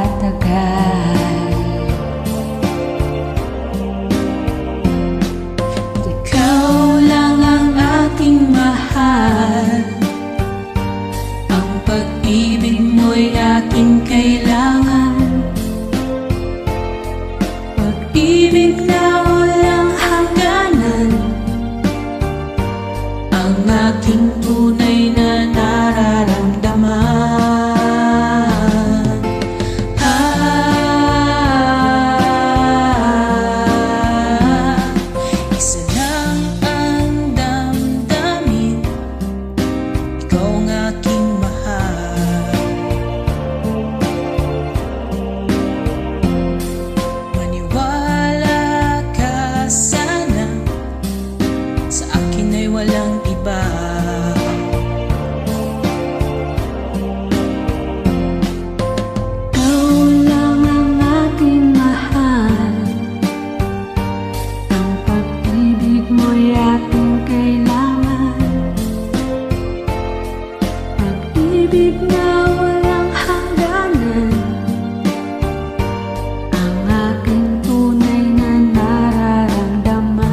tatagal. Ikaw lang ang aking mahal, ang pag-ibig mo'y aking kailangan. Pag-ibig na walang hangganan, ang aking tunay na nararamdaman. Isa lang ang damdamin, ikaw ang aking mahal. Maniwala ka sana, sa akin ay walang iba. Pag-ibig na walang hangganan, ang aking tunay na nararamdaman.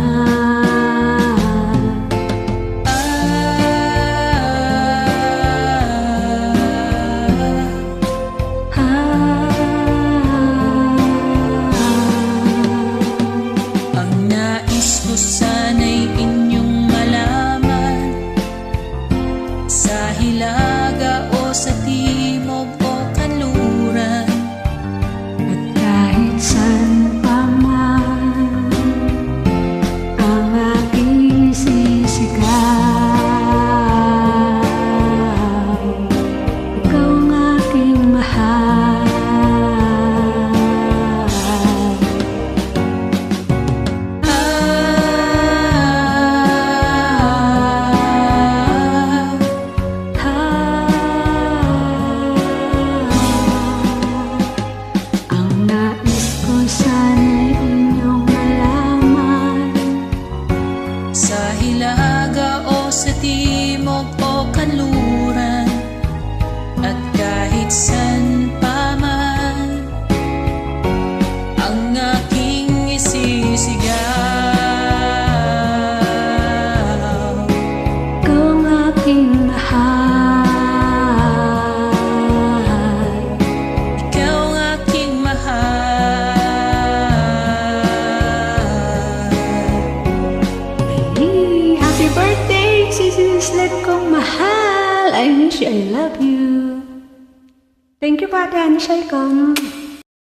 Ang nais ko sana'y inyong malaman, sa hilaga o sa timog o kanluran, at kahit saan pa man, ang aking sisigaw. Ikaw ang aking mahal. Sa hilaga o sa timog o kanluran, at kahit saan pa man, ang aking isisigaw. Ikaw ang aking mahal. Ikaw ang aking mahal. Happy birthday, sisislit kong mahal. I miss you, I love you. Thank you, Pata Anishai Kong.